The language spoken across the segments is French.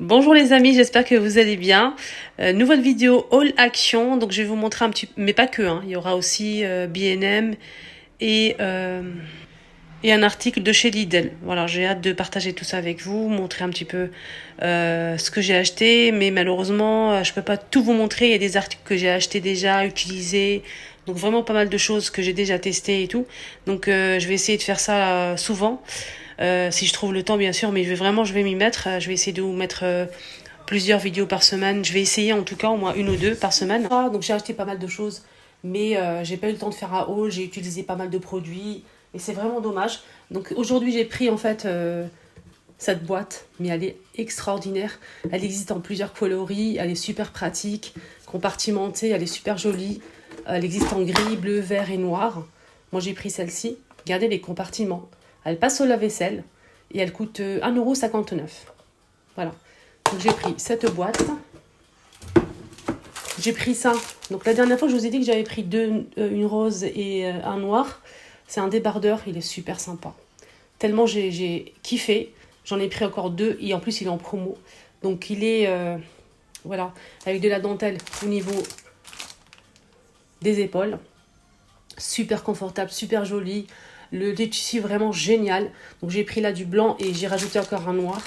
Bonjour les amis, j'espère que vous allez bien. Nouvelle vidéo All Action, donc je vais vous montrer un petit, mais pas que, hein. Il y aura aussi B&M et, et un article de chez Lidl. Voilà, j'ai hâte de partager tout ça avec vous, montrer un petit peu ce que j'ai acheté, mais malheureusement je peux pas tout vous montrer. Il y a des articles que j'ai achetés déjà, utilisés, donc vraiment pas mal de choses que j'ai déjà testées et tout. Donc je vais essayer de faire ça souvent. Si je trouve le temps bien sûr, mais je vais m'y mettre. Je vais essayer de vous mettre plusieurs vidéos par semaine. Je vais essayer en tout cas au moins une ou deux par semaine. Donc j'ai acheté pas mal de choses, mais j'ai pas eu le temps de faire un haul. J'ai utilisé pas mal de produits et c'est vraiment dommage. Donc aujourd'hui j'ai pris en fait cette boîte, mais elle est extraordinaire. Elle existe en plusieurs coloris, elle est super pratique, compartimentée, elle est super jolie. Elle existe en gris, bleu, vert et noir. Moi j'ai pris celle-ci. Regardez les compartiments. Elle passe au lave-vaisselle et elle coûte 1,59 €. Voilà. Donc j'ai pris cette boîte. J'ai pris ça. Donc la dernière fois, je vous ai dit que j'avais pris deux, une rose et un noir. C'est un débardeur, il est super sympa. Tellement j'ai kiffé. J'en ai pris encore deux et en plus il est en promo. Donc il est, voilà, avec de la dentelle au niveau des épaules. Super confortable, super joli. Le tissu vraiment génial. Donc j'ai pris là du blanc et j'ai rajouté encore un noir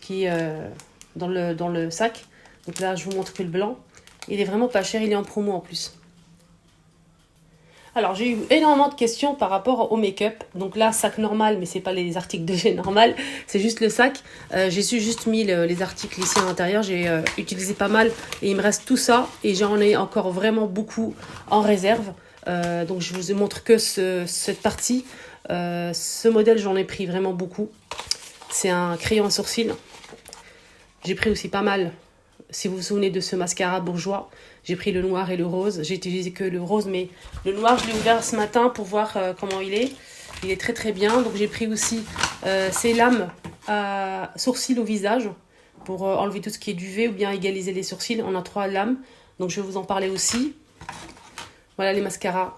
qui est dans le sac. Donc là je vous montre que le blanc. Il est vraiment pas cher, il est en promo en plus. Alors j'ai eu énormément de questions par rapport au make-up. Donc là sac normal, mais c'est pas les articles de chez normal, c'est juste le sac. J'ai juste mis les articles ici à l'intérieur. J'ai utilisé pas mal et il me reste tout ça et j'en ai encore vraiment beaucoup en réserve. Donc je vous montre que cette partie. Ce modèle, j'en ai pris vraiment beaucoup. C'est un crayon à sourcils. J'ai pris aussi pas mal, si vous vous souvenez de ce mascara bourgeois. J'ai pris le noir et le rose. J'ai utilisé que le rose, mais le noir, je l'ai ouvert ce matin pour voir comment il est. Il est très très bien. Donc j'ai pris aussi ces lames à sourcils au visage pour enlever tout ce qui est duvet ou bien égaliser les sourcils. On a 3 lames, donc je vais vous en parler aussi. Voilà les mascaras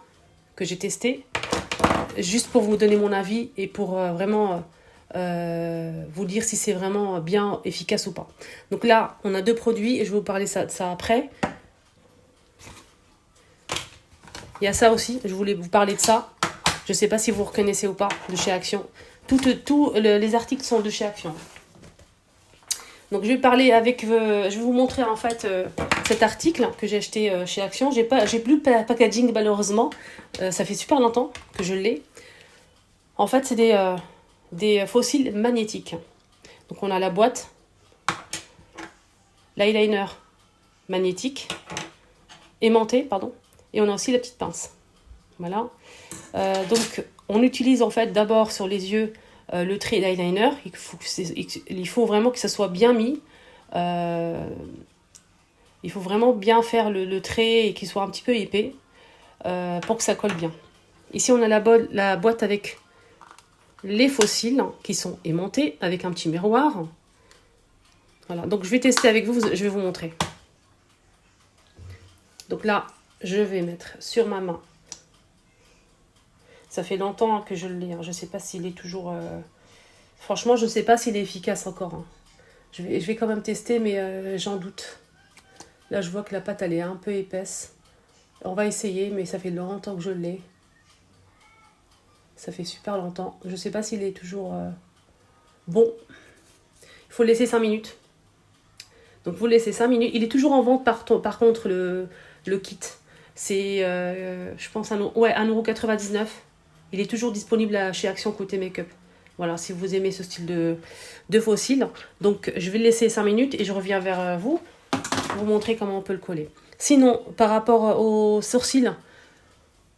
que j'ai testés. Juste pour vous donner mon avis et pour vraiment vous dire si c'est vraiment bien efficace ou pas. Donc là, on a 2 produits et je vais vous parler de ça après. Il y a ça aussi, je voulais vous parler de ça. Je ne sais pas si vous reconnaissez ou pas, de chez Action. Tous les articles sont de chez Action. Donc je vais parler avec, je vais vous montrer en fait cet article que j'ai acheté chez Action. J'ai plus le packaging malheureusement. Ça fait super longtemps que je l'ai. En fait, c'est des fossiles magnétiques. Donc on a la boîte, l'eyeliner magnétique, aimanté, pardon, et on a aussi la petite pince. Voilà. Donc on utilise en fait d'abord sur les yeux le trait d'eyeliner. Il faut vraiment que ça soit bien mis. Il faut vraiment bien faire le trait et qu'il soit un petit peu épais pour que ça colle bien. Ici on a la boîte avec les fossiles qui sont aimantés avec un petit miroir. Voilà, donc je vais tester avec vous, je vais vous montrer. Donc là, je vais mettre sur ma main. Ça fait longtemps que je l'ai, hein. Je ne sais pas s'il est toujours... Franchement, je ne sais pas s'il est efficace encore, hein. Je vais quand même tester, mais j'en doute. Là, je vois que la pâte, elle est un peu épaisse. On va essayer, mais ça fait longtemps que je l'ai. Ça fait super longtemps. Je ne sais pas s'il est toujours bon. Il faut le laisser 5 minutes. Donc vous le laissez 5 minutes. Il est toujours en vente par contre le kit. C'est je pense 1,99 €. Il est toujours disponible chez Action côté make-up. Voilà, si vous aimez ce style de fossiles. Donc je vais le laisser 5 minutes et je reviens vers vous pour vous montrer comment on peut le coller. Sinon, par rapport aux sourcils,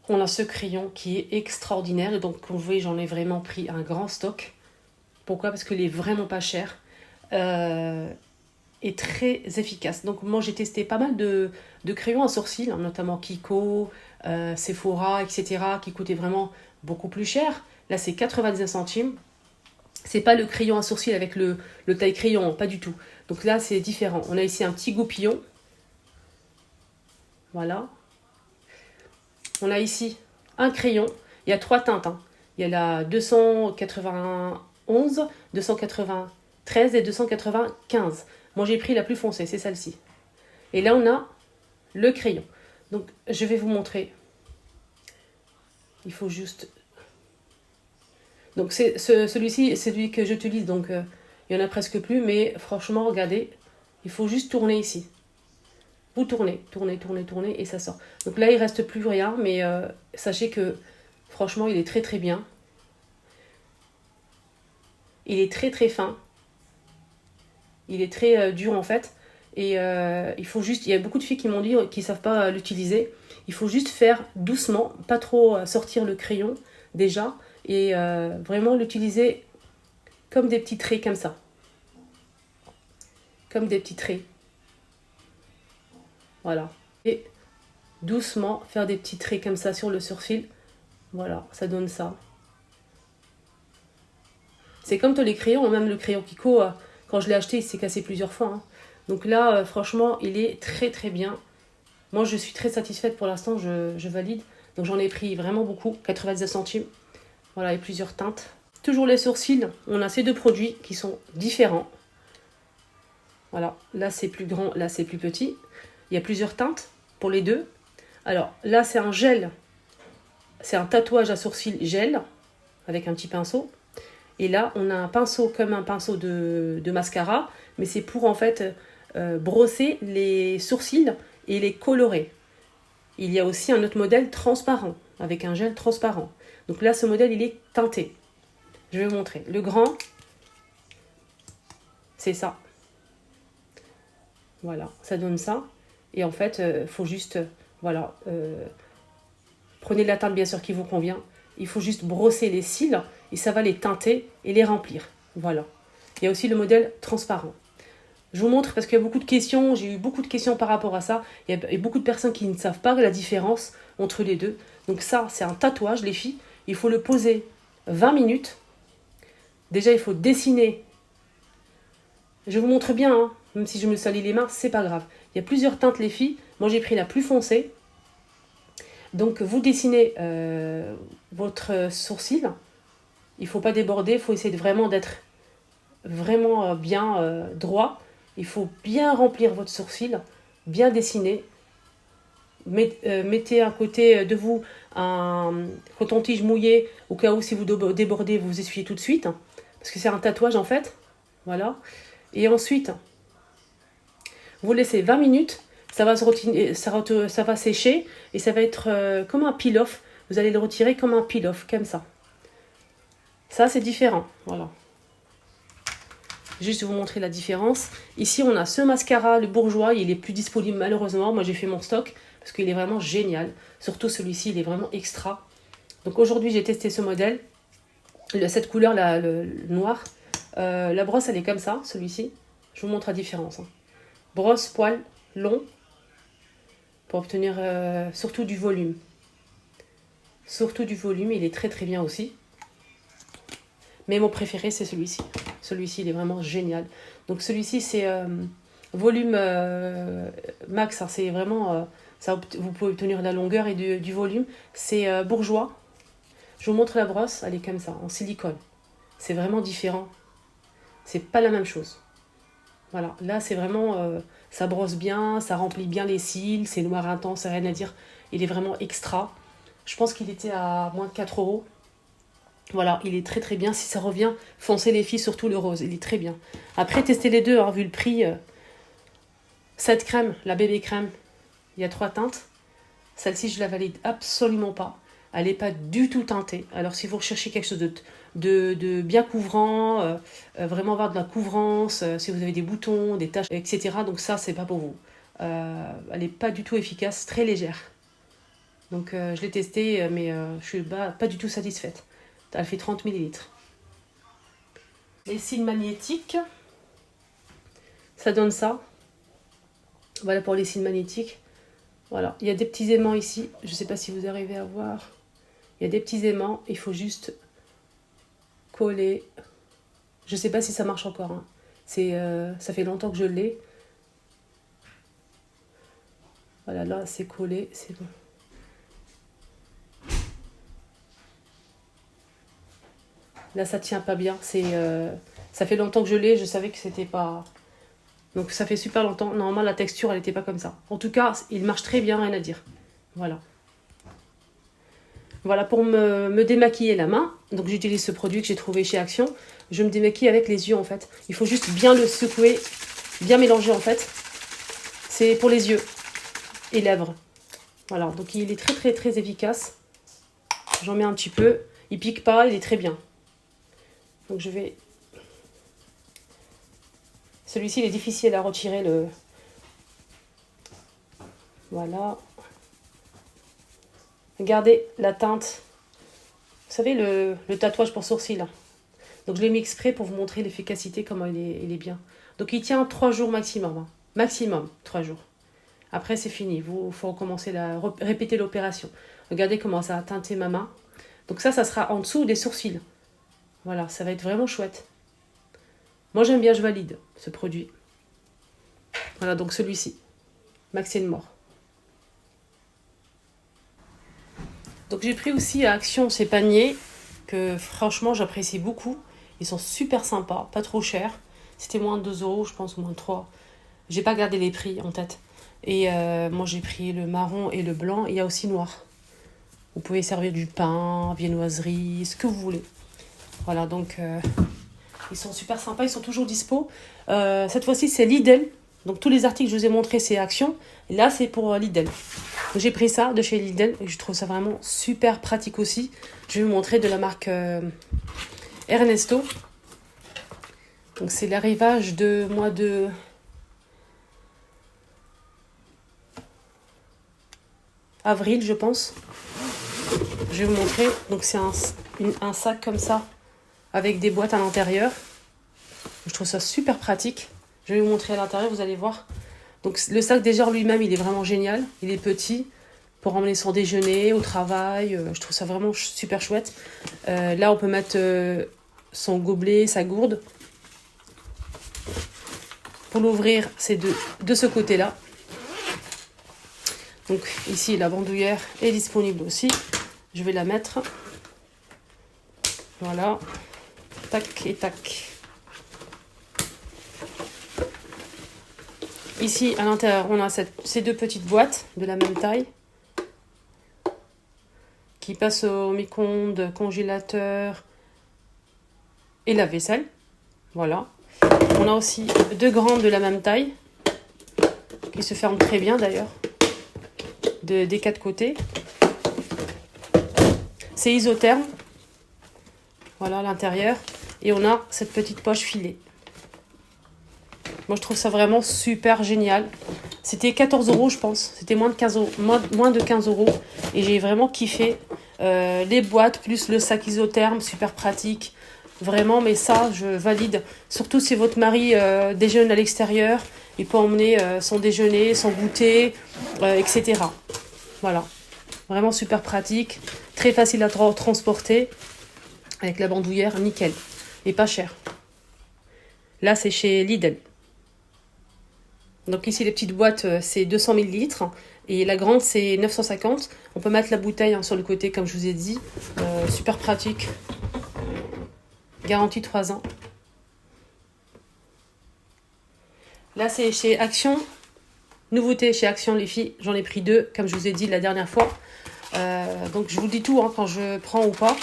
on a ce crayon qui est extraordinaire. Et donc, comme vous voyez, j'en ai vraiment pris un grand stock. Pourquoi? Parce qu'il est vraiment pas cher. Et très efficace. Donc moi j'ai testé pas mal de crayons à sourcils, notamment Kiko, Sephora, etc. qui coûtaient vraiment beaucoup plus cher. Là c'est 99 centimes. C'est pas le crayon à sourcils avec le taille crayon, pas du tout. Donc là c'est différent. On a ici un petit goupillon. Voilà. On a ici un crayon. Il y a 3 teintes, hein. Il y a la 291, 280 13 et 295. Moi, j'ai pris la plus foncée, c'est celle-ci. Et là, on a le crayon. Donc, je vais vous montrer. Il faut juste... Donc, celui-ci, c'est celui que j'utilise. Donc, il n'y en a presque plus. Mais franchement, regardez, il faut juste tourner ici. Vous tournez, tournez, tournez, tournez, et ça sort. Donc là, il ne reste plus rien. Mais sachez que, franchement, il est très, très bien. Il est très, très fin. Il est très dur, en fait. Et il faut juste... Il y a beaucoup de filles qui m'ont dit qu'ils ne savent pas l'utiliser. Il faut juste faire doucement, pas trop sortir le crayon, déjà. Et vraiment l'utiliser comme des petits traits, comme ça. Comme des petits traits. Voilà. Et doucement, faire des petits traits comme ça sur le sourcil. Voilà, ça donne ça. C'est comme tous les crayons, même le crayon Kiko, quand je l'ai acheté, il s'est cassé plusieurs fois. Hein. Donc là, franchement, il est très très bien. Moi, je suis très satisfaite pour l'instant, je valide. Donc j'en ai pris vraiment beaucoup, 99 centimes. Voilà, et plusieurs teintes. Toujours les sourcils, on a ces deux produits qui sont différents. Voilà, là c'est plus grand, là c'est plus petit. Il y a plusieurs teintes pour les deux. Alors là c'est un gel, c'est un tatouage à sourcils gel avec un petit pinceau. Et là on a un pinceau comme un pinceau de mascara, mais c'est pour en fait brosser les sourcils et les colorer. Il y a aussi un autre modèle transparent, avec un gel transparent. Donc là ce modèle il est teinté. Je vais vous montrer. Le grand, c'est ça. Voilà, ça donne ça. Et en fait, il faut juste, voilà, prenez la teinte bien sûr qui vous convient. Il faut juste brosser les cils et ça va les teinter et les remplir. Voilà. Il y a aussi le modèle transparent. Je vous montre parce qu'il y a beaucoup de questions. J'ai eu beaucoup de questions par rapport à ça. Il y a beaucoup de personnes qui ne savent pas la différence entre les deux. Donc ça, c'est un tatouage, les filles. Il faut le poser 20 minutes. Déjà, il faut dessiner. Je vous montre bien, hein. Même si je me salis les mains, c'est pas grave. Il y a plusieurs teintes, les filles. Moi, j'ai pris la plus foncée. Donc, vous dessinez votre sourcil. Il ne faut pas déborder. Il faut essayer vraiment d'être vraiment bien droit. Il faut bien remplir votre sourcil, bien dessiner. Mettez à côté de vous un coton-tige mouillé au cas où si vous débordez, vous essuyez tout de suite. Parce que c'est un tatouage en fait. Voilà. Et ensuite, vous laissez 20 minutes. Ça va, ça va sécher et ça va être comme un peel-off. Vous allez le retirer comme un peel-off, comme ça. Ça, c'est différent. Voilà. Juste vous montrer la différence. Ici, on a ce mascara, le Bourjois. Il est plus disponible malheureusement. Moi, j'ai fait mon stock parce qu'il est vraiment génial. Surtout celui-ci, il est vraiment extra. Donc aujourd'hui, j'ai testé ce modèle. Cette couleur, là, le noir. La brosse, elle est comme ça, celui-ci. Je vous montre la différence. Hein. Brosse, poil, long. Pour obtenir surtout du volume. Surtout du volume, il est très très bien aussi. Mais mon préféré, c'est celui-ci. Celui-ci, il est vraiment génial. Donc celui-ci, c'est volume max. Hein, c'est vraiment... ça, vous pouvez obtenir de la longueur et du volume. C'est Bourjois. Je vous montre la brosse. Elle est comme ça, en silicone. C'est vraiment différent. C'est pas la même chose. Voilà. Là, c'est vraiment... ça brosse bien, ça remplit bien les cils. C'est noir intense, c'est rien à dire. Il est vraiment extra. Je pense qu'il était à moins de 4 €. Voilà, il est très très bien. Si ça revient, foncez les filles, surtout le rose. Il est très bien. Après, testez les deux, hein, vu le prix. Cette crème, la bébé crème, il y a 3 teintes. Celle-ci, je la valide absolument pas. Elle n'est pas du tout teintée. Alors, si vous recherchez quelque chose de bien couvrant, vraiment avoir de la couvrance, si vous avez des boutons, des taches, etc. Donc ça, c'est pas pour vous. Elle n'est pas du tout efficace, très légère. Donc, je l'ai testée, mais je suis pas du tout satisfaite. Elle fait 30 ml. Les cils magnétiques, ça donne ça. Voilà pour les cils magnétiques. Voilà, il y a des petits aimants ici. Je ne sais pas si vous arrivez à voir. Il y a des petits aimants. Il faut juste coller. Je ne sais pas si ça marche encore. Hein. Ça fait longtemps que je l'ai. Voilà, là, c'est collé. C'est bon. Là, ça tient pas bien. Ça fait longtemps que je l'ai, je savais que c'était pas... Donc ça fait super longtemps. Normalement, la texture, elle n'était pas comme ça. En tout cas, il marche très bien, rien à dire. Voilà. Voilà, pour me démaquiller la main, donc j'utilise ce produit que j'ai trouvé chez Action. Je me démaquille avec les yeux, en fait. Il faut juste bien le secouer, bien mélanger, en fait. C'est pour les yeux et lèvres. Voilà, donc il est très, très, très efficace. J'en mets un petit peu. Il pique pas, il est très bien. Donc je vais... Celui-ci, il est difficile à retirer, le... Voilà. Regardez la teinte. Vous savez, le tatouage pour sourcils. Là. Donc je l'ai mis exprès pour vous montrer l'efficacité, comment il est bien. Donc il tient 3 jours maximum. Hein. Maximum, 3 jours. Après, c'est fini. Il faut recommencer répéter l'opération. Regardez comment ça a teinté ma main. Donc ça sera en dessous des sourcils. Voilà, ça va être vraiment chouette. Moi, j'aime bien, je valide ce produit. Voilà, donc celui-ci. Maxi Mort. Donc j'ai pris aussi à Action ces paniers que franchement j'apprécie beaucoup. Ils sont super sympas, pas trop chers. C'était moins de 2 euros, je pense, ou moins de 3. J'ai pas gardé les prix en tête. Et moi j'ai pris le marron et le blanc. Et il y a aussi noir. Vous pouvez servir du pain, viennoiserie, ce que vous voulez. Voilà, donc ils sont super sympas, ils sont toujours dispo. Cette fois-ci c'est Lidl. Donc tous les articles que je vous ai montrés c'est Action. Et là c'est pour Lidl. J'ai pris ça de chez Lidl et je trouve ça vraiment super pratique aussi. Je vais vous montrer de la marque Ernesto. Donc c'est l'arrivage de mois de avril, je pense. Je vais vous montrer. Donc c'est un sac comme ça avec des boîtes à l'intérieur. Je trouve ça super pratique. Je vais vous montrer à l'intérieur, vous allez voir. Donc le sac déjà lui-même, il est vraiment génial. Il est petit pour emmener son déjeuner au travail. Je trouve ça vraiment super chouette. Là, on peut mettre son gobelet, sa gourde. Pour l'ouvrir, c'est de ce côté-là. Donc ici, la bandoulière est disponible aussi. Je vais la mettre. Voilà. Tac et tac. Ici, à l'intérieur, on a ces 2 petites boîtes de la même taille qui passent au micro-ondes, congélateur et lave-vaisselle. Voilà. On a aussi 2 grandes de la même taille qui se ferment très bien d'ailleurs des 4 côtés. C'est isotherme. Voilà l'intérieur. Et on a cette petite poche filée. Moi, je trouve ça vraiment super génial. C'était 14 euros, je pense. C'était moins de 15 euros, moins de 15 euros. Et j'ai vraiment kiffé. Les boîtes, plus le sac isotherme, super pratique. Vraiment, mais ça, je valide. Surtout si votre mari déjeune à l'extérieur. Il peut emmener son déjeuner, son goûter, etc. Voilà. Vraiment super pratique. Très facile à transporter. Avec la bandoulière, nickel. Et pas cher. Là, c'est chez Lidl. Donc ici, les petites boîtes, c'est 200 ml. Et la grande, c'est 950. On peut mettre la bouteille sur le côté, comme je vous ai dit. Super pratique. Garantie 3 ans. Là, c'est chez Action. Nouveauté chez Action, les filles. J'en ai pris 2, comme je vous ai dit la dernière fois. Donc, je vous dis tout quand je prends ou pas.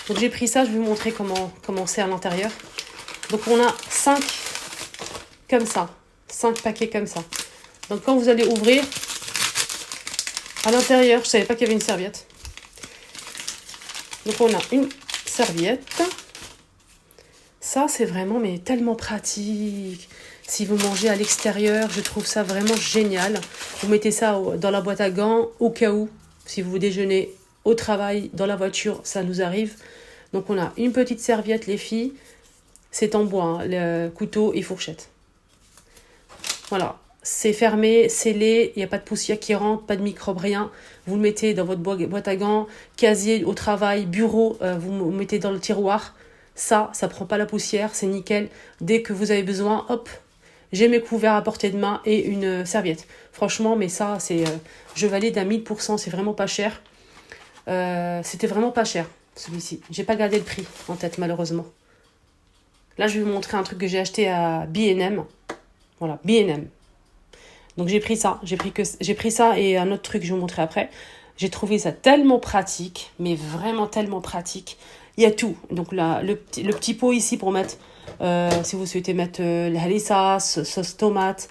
Donc, j'ai pris ça. Je vais vous montrer comment c'est à l'intérieur. Donc, on a 5 comme ça. 5 paquets comme ça. Donc quand vous allez ouvrir, à l'intérieur, je ne savais pas qu'il y avait une serviette. Donc on a une serviette. Ça, c'est vraiment tellement pratique. Si vous mangez à l'extérieur, je trouve ça vraiment génial. Vous mettez ça dans la boîte à gants au cas où. Si vous déjeunez au travail, dans la voiture, ça nous arrive. Donc on a une petite serviette, les filles. C'est en bois, hein, le couteau et fourchette. Voilà, c'est fermé, scellé, il n'y a pas de poussière qui rentre, pas de microbes, rien. Vous le mettez dans votre boîte à gants, casier au travail, bureau, vous le mettez dans le tiroir. Ça prend pas la poussière, c'est nickel. Dès que vous avez besoin, hop, j'ai mes couverts à portée de main et une serviette. Franchement, mais ça, je valide à 1000%, c'est vraiment pas cher. C'était vraiment pas cher, celui-ci. J'ai pas gardé le prix en tête, malheureusement. Là, je vais vous montrer un truc que j'ai acheté à B&M. Voilà, B&M. Donc j'ai pris ça. J'ai pris ça et un autre truc que je vais vous montrer après. J'ai trouvé ça tellement pratique, mais vraiment tellement pratique. Il y a tout. Donc là, le petit pot ici pour mettre, si vous souhaitez mettre la harissa, sauce tomate.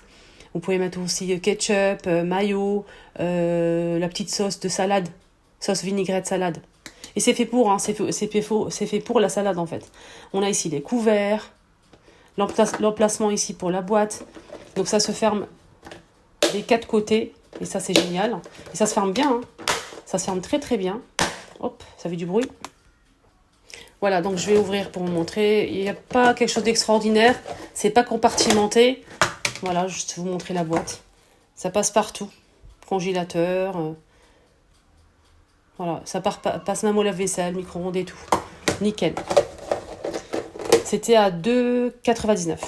Vous pouvez mettre aussi ketchup, mayo, la petite sauce de salade, sauce vinaigrette salade. Et c'est fait pour, hein, c'est fait pour la salade en fait. On a ici les couverts, l'emplacement ici pour la boîte. Donc ça se ferme des 4 côtés et ça c'est génial. Et ça se ferme bien, hein. Ça se ferme très très bien. Hop, ça fait du bruit. Voilà, donc je vais ouvrir pour vous montrer. Il n'y a pas quelque chose d'extraordinaire. C'est pas compartimenté. Voilà, juste vous montrer la boîte. Ça passe partout. Congélateur. Voilà, ça passe même au lave-vaisselle, micro-ondes et tout. Nickel. C'était à 2,99.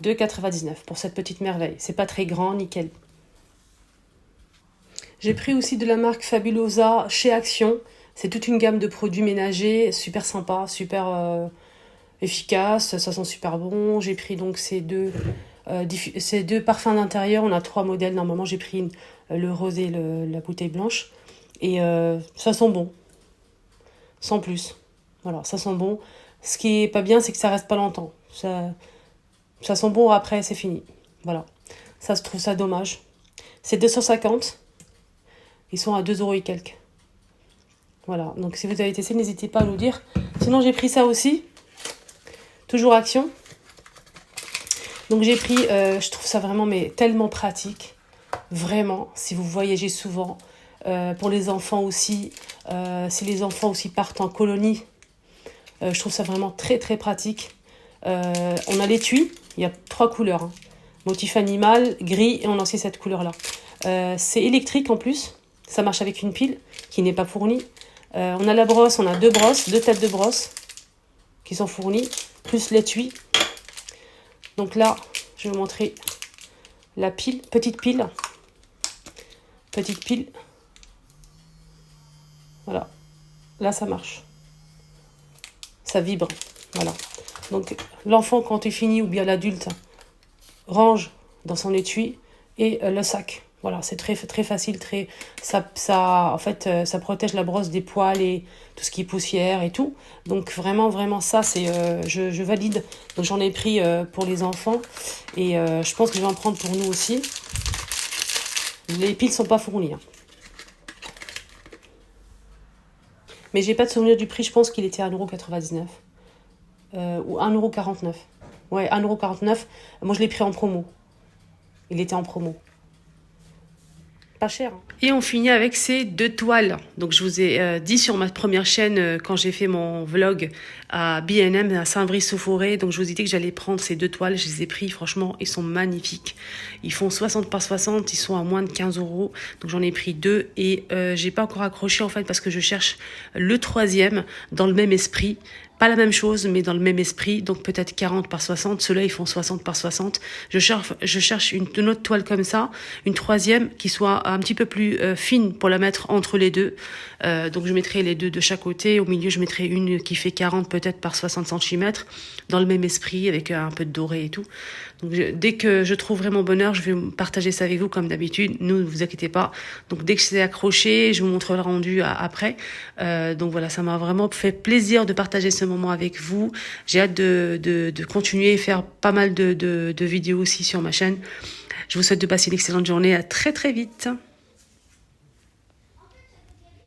2,99 pour cette petite merveille. C'est pas très grand, nickel. J'ai pris aussi de la marque Fabulosa chez Action. C'est toute une gamme de produits ménagers, super sympa, super efficace, ça sent super bon. J'ai pris donc ces deux parfums d'intérieur. On a 3 modèles. Normalement, j'ai pris le rose et la bouteille blanche. Et ça sent bon. Sans plus. Voilà, ça sent bon. Ce qui est pas bien, c'est que ça reste pas longtemps. Ça sent bon, après, c'est fini. Voilà. Ça, je trouve ça dommage. C'est 250. Ils sont à 2 € et quelques. Voilà. Donc, si vous avez testé, n'hésitez pas à nous dire. Sinon, j'ai pris ça aussi. Toujours Action. Donc, j'ai pris... je trouve ça vraiment mais tellement pratique. Vraiment. Si vous voyagez souvent. Pour les enfants aussi. Si les enfants aussi partent en colonie. Je trouve ça vraiment très, très pratique. On a l'étui. Il y a 3 couleurs. Hein. Motif animal, gris, et on a aussi cette couleur-là. C'est électrique en plus. Ça marche avec une pile qui n'est pas fournie. On a la brosse, on a 2 têtes de brosse qui sont fournies, plus l'étui. Donc là, je vais vous montrer la pile, petite pile. Petite pile. Voilà. Là, ça marche. Ça vibre. Voilà. Donc, l'enfant, quand il finit, ou bien l'adulte, range dans son étui et le sac. Voilà, c'est très, très facile. En fait, ça protège la brosse des poils et tout ce qui est poussière et tout. Donc, vraiment, vraiment, ça, c'est, je valide. Donc, j'en ai pris pour les enfants et je pense que je vais en prendre pour nous aussi. Les piles sont pas fournies. Hein. Mais j'ai pas de souvenir du prix. Je pense qu'il était à 1,99 € ou 1,49 €. Ouais, 1,49 €. Moi, je l'ai pris en promo. Il était en promo. Pas cher. Hein. Et on finit avec ces 2 toiles. Donc, je vous ai dit sur ma première chaîne, quand j'ai fait mon vlog à B&M, à Saint-Brice-sous-Forêt. Donc, je vous ai dit que j'allais prendre ces 2 toiles. Je les ai pris. Franchement, ils sont magnifiques. Ils font 60 par 60. Ils sont à moins de 15 €. Donc, j'en ai pris 2. Et j'ai pas encore accroché, en fait, parce que je cherche le 3e dans le même esprit. Pas la même chose, mais dans le même esprit. Donc, peut-être 40 par 60. Ceux-là, ils font 60 par 60. Je cherche une autre toile comme ça. Une 3e qui soit un petit peu plus fine pour la mettre entre les deux. Donc, je mettrai les 2 de chaque côté. Au milieu, je mettrai une qui fait 40 peut-être par 60 cm. Dans le même esprit, avec un peu de doré et tout. Donc, dès que je trouverai mon bonheur, je vais partager ça avec vous comme d'habitude. Ne vous inquiétez pas. Donc, dès que c'est accroché, je vous montrerai le rendu après. Donc, voilà, ça m'a vraiment fait plaisir de partager ce moment avec vous. J'ai hâte de continuer et faire pas mal de vidéos aussi sur ma chaîne. Je vous souhaite de passer une excellente journée. À très très vite.